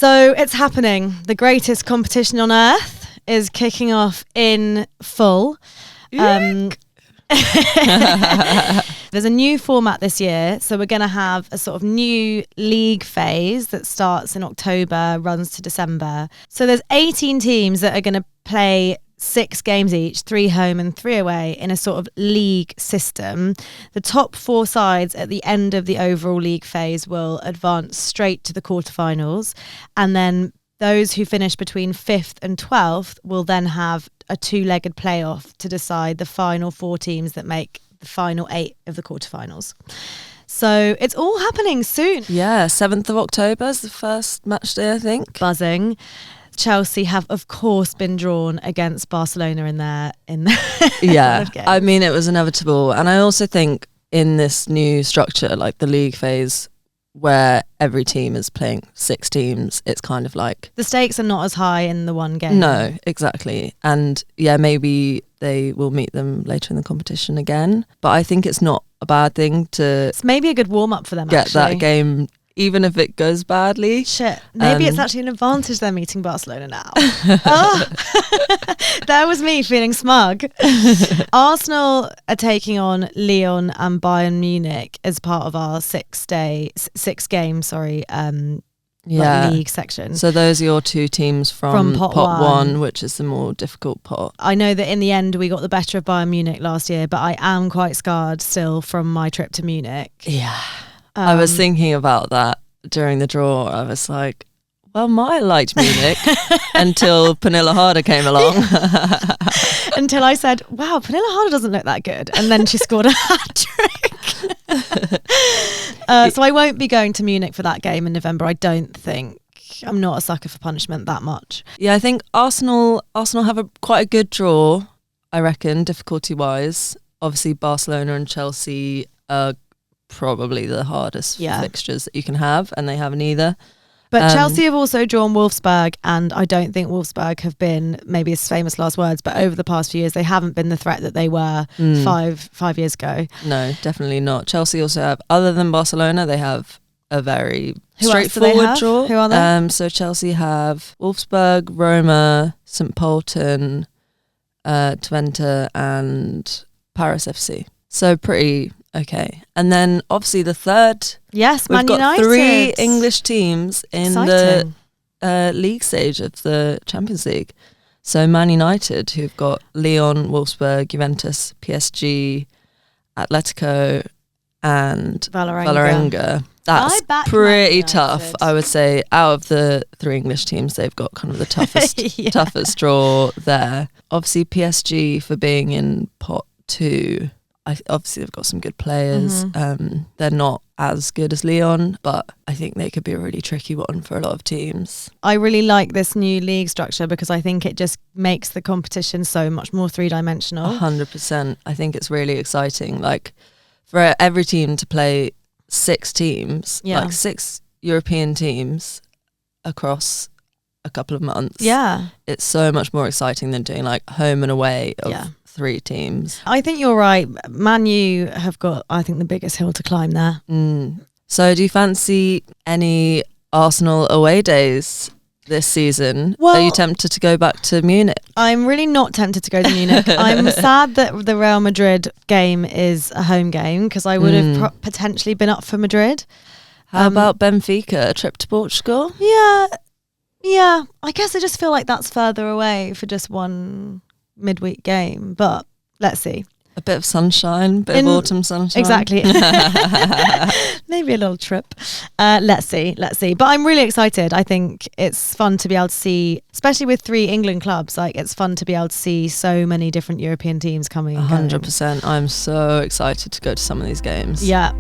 So it's happening. The greatest competition on earth is kicking off in full. There's a new format this year, so we're going to have a sort of new league phase that starts in October, runs to December. So there's 18 teams that are going to play 6 games each, 3 home and 3 away, in a sort of league system. The top 4 sides at the end of the overall league phase will advance straight to the quarterfinals, and then those who finish between 5th and 12th will then have a 2-legged playoff to decide the final 4 teams that make the final 8 of the quarterfinals. So it's all happening soon. Yeah, 7th of October is the first match day, I think. Buzzing. Chelsea have, of course, been drawn against Barcelona in their yeah, I mean, it was inevitable. And I also think in this new structure, like the league phase, where every team is playing 6 teams, it's kind of like... the stakes are not as high in the one game. No, exactly. And yeah, maybe they will meet them later in the competition again. But I think it's not a bad thing to... it's maybe a good warm-up for them, get actually. that game, even if it goes badly. Shit. Maybe it's actually an advantage they're meeting Barcelona now. Oh, there was me feeling smug. Arsenal are taking on Lyon and Bayern Munich as part of our 6-game league section. So those are your 2 teams from pot one, which is the more difficult pot. I know that in the end we got the better of Bayern Munich last year, but I am quite scarred still from my trip to Munich. Yeah. I was thinking about that during the draw. I was like, well, I liked Munich until Pernilla Harder came along. Until I said, wow, Pernilla Harder doesn't look that good. And then she scored a hat-trick. So I won't be going to Munich for that game in November, I don't think. I'm not a sucker for punishment that much. Yeah, I think Arsenal have quite a good draw, I reckon, difficulty-wise. Obviously, Barcelona and Chelsea are probably the hardest fixtures that you can have, and they haven't either. But Chelsea have also drawn Wolfsburg, and I don't think Wolfsburg have been, maybe it's famous last words, but over the past few years they haven't been the threat that they were 5 years ago. No, definitely not. Chelsea also have, other than Barcelona, they have a very straightforward draw. Who are they? So Chelsea have Wolfsburg, Roma, St Polten, Twente and Paris FC. So pretty... okay. And then obviously the third, yes, we've Man got United. 3 English teams in Exciting. the league stage of the Champions League. So Man United, who've got Lyon, Wolfsburg, Juventus, PSG, Atletico and Vålerenga. That's pretty tough, I would say. Out of the 3 English teams, they've got kind of the toughest toughest draw there. Obviously PSG, for being in pot 2, obviously they've got some good players. They're not as good as Lyon, but I think they could be a really tricky one for a lot of teams. I really like this new league structure because I think it just makes the competition so much more 3-dimensional. 100%. I think it's really exciting. Like for every team to play 6 teams, like 6 European teams across a couple of months. Yeah. It's so much more exciting than doing like home and away of 3 teams. I think you're right. Man U have got, I think, the biggest hill to climb there. So do you fancy any Arsenal away days this season? Well, are you tempted to go back to Munich? I'm really not tempted to go to Munich. I'm sad that the Real Madrid game is a home game because I would have potentially been up for Madrid. How about Benfica, a trip to Portugal? Yeah. I guess I just feel like that's further away for just one midweek game, but let's see. A bit of sunshine, bit of autumn sunshine. Exactly. Maybe a little trip. Let's see. But I'm really excited. I think it's fun to be able to see, especially with 3 England clubs, like it's fun to be able to see so many different European teams coming. 100%. I'm so excited to go to some of these games. Yeah.